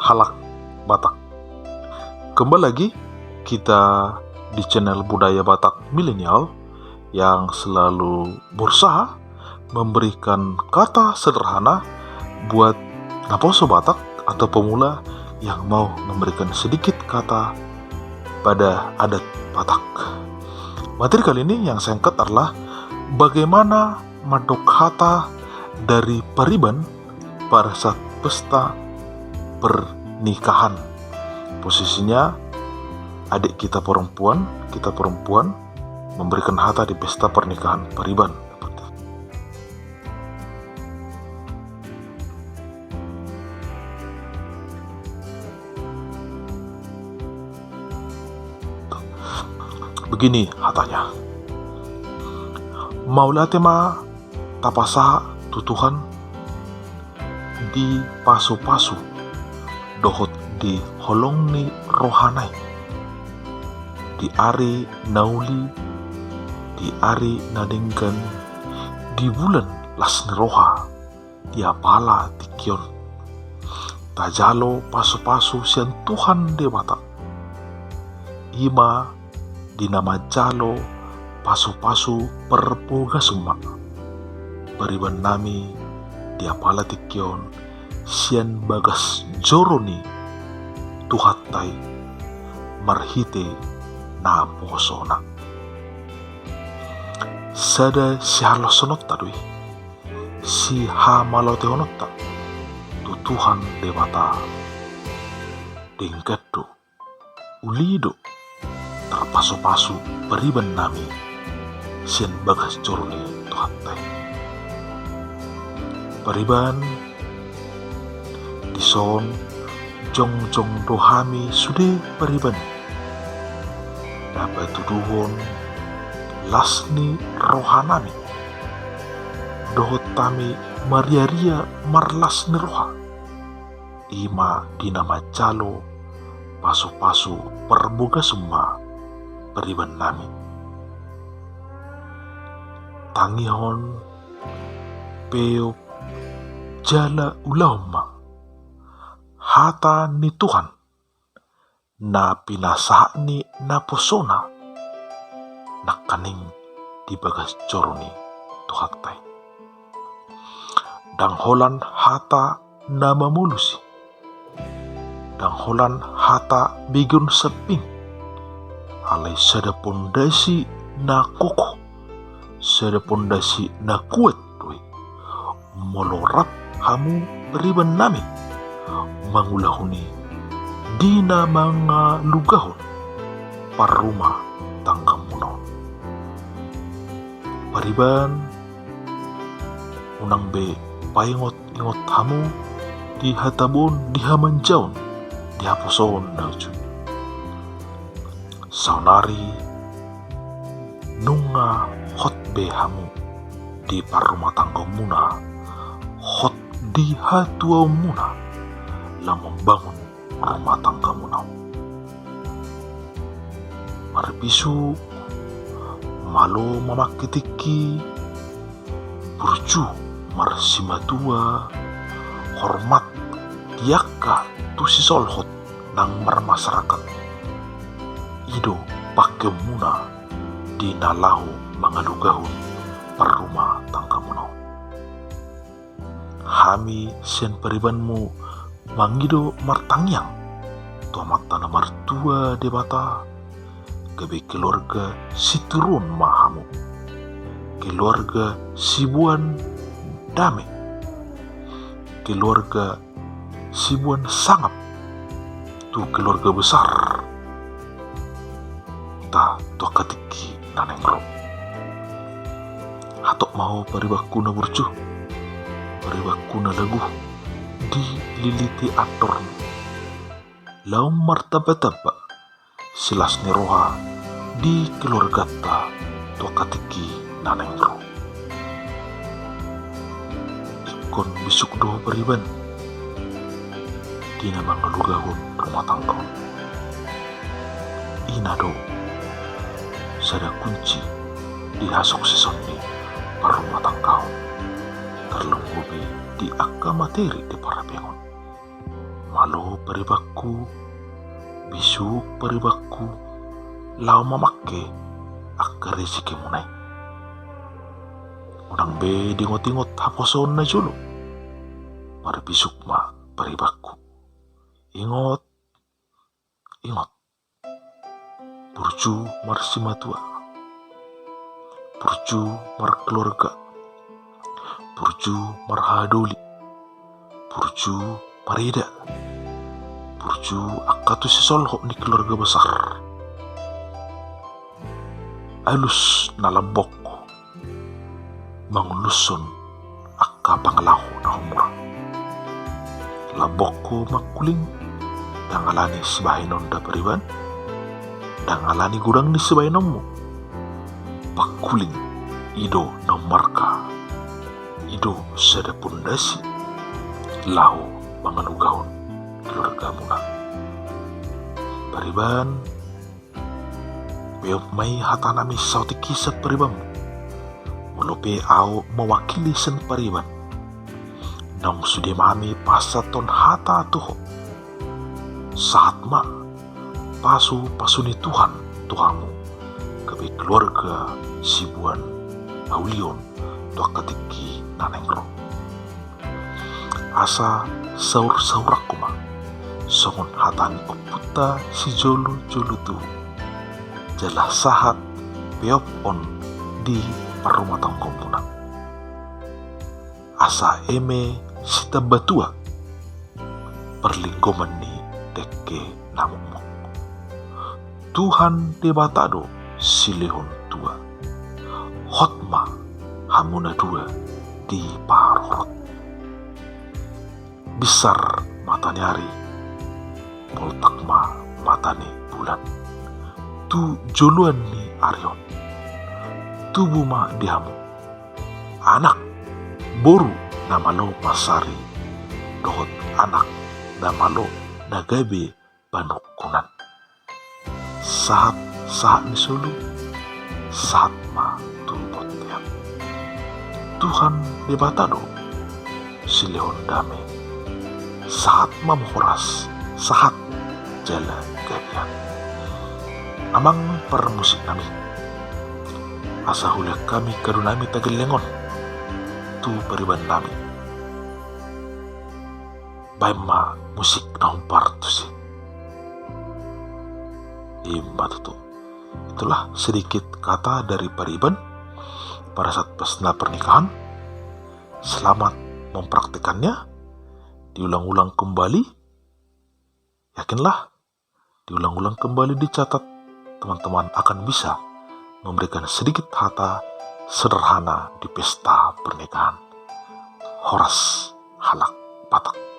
Halak Batak. Kembali lagi kita di channel Budaya Batak Milenial yang selalu berusaha memberikan kata sederhana buat naposo Batak atau pemula yang mau memberikan sedikit kata pada adat Batak. Materi kali ini yang saya angkat adalah bagaimana madok kata dari pariban pada saat pesta pernikahan. Posisinya adik kita perempuan memberikan harta di pesta pernikahan pariban. Begini hatanya. Maulatema tapasa tutuhan di pasu-pasu dohot di holong ni rohanai di ari nauli di ari nadenggan di bulan las ni roha di apala tikion tajalo pasu-pasu sian Tuhan dewata ima di nama jalo pasu-pasu perpoga summa pariban nami di apala tikion sian bagas joroni tuhatai marhite na posona sada si halosonotta dui si hamaloteonotta tu Tuhan dewata dengkado ulido terpasu-pasu pariban nami sian bagas joroni tuhatai pariban dison jong dohami sude pariban dapat tuduhon lasni rohanami dohotami mariaria marlasni roha ima dinama jalo pasu-pasu perboga semua pariban nami tangihon peo jala ulahma hata ni Tuhan na pinasa ni naposona nakaning di bagas joroni tuhatai dang holan hata na mamulusi dang holan hata bigun seping alai sada pondasi na koko sada pondasi na kuat doi molorap hamu beriban nami mangulahuni dina mga lugahon paruma tanggamunon pariban unang be paingot-ingot hamu di hatabon di hamanjaon di haposon nauju saunari nunga hot be hamu di paruma tanggamuna hot di hatuau muna lang membangun rumah tangga munau marbisu malo mamakitiki burju marsimatua hormat diaka tu si solhot nang marmasyarakat ido pakai muna di nalahu mangalugahun perumah tangga munau hami sen paribanmu mangido martangyang tua mata na martua debata gabe keluarga si turun mahamu keluarga si buan dame keluarga si buan sangap tu keluarga besar ta tua katiki nanengro hatok mau paribakuna burju paribakuna lagu di liliti ator laum martaba-taba silas ni roha di keluarga ta tua katiki nanengro ikon bisuk doh beriban di nama ngalugahun rumah tangga inado sada kunci di hasok sisonni parumah tangga terlengkubi di akka materi di para pengon malo paribaku, bisuk paribaku, lau mamake akare sike munai. Unang be dingot-ingot haposon na julu. Maribisuk ma paribaku. Ingot, ingot. Burju marsimatua. Burju markeluarga. Burju marhadoli. Burju marida. Burju akatu sisolho ni keluarga besar. Alus nalambok manguluson akka pangalahu na humura. Labokko makuling dangalani sibahinon da pariban, dangalani gudang ni sibahinon mo. Pakuling ido na marka, ido sada pundasi, lahu mangalugahon keluarga muna. Pariban, beop may hatanami sauti kisat pariban mo. Mulupi au mewakili sen pariban. Nang sudah mami pasaton hata tuho. Saat ma pasuni Tuhan Tuhamu kebi keluarga sibuan aulion tua ketiki nanengro. Asa saur-sauraku ma songon hatani oputa si jolu tu jelah sahat beop on di parumah tangga muna. Asa eme sita batua perlinggoman ni teke namumok. Tuhan debatado silehon tua. Hotma hamuna dua di parorot. Besar matani hari, poltakma matani bulan. Tu joluan ni Arion. Tubuh ma dihamu. Anak boru namalo masari. Dohot anak namalo nagabe panukunan. Saat ni sulu. Saat ma tulpot tiap. Tuhan debatado silehon dame. Saat ma muhuras. Saat jala gabian. Amang permusik nami. Asa hula kami kadunami tagelengon. Tu pariban nami. Baima musik na umparto si. Tutu. Itulah sedikit kata dari pariban pada saat pesta pernikahan. Selamat mempraktikannya. Diulang-ulang kembali. Yakinlah, diulang-ulang kembali dicatat. Teman-teman akan bisa memberikan sedikit hata sederhana di pesta pernikahan. Horas halak patak.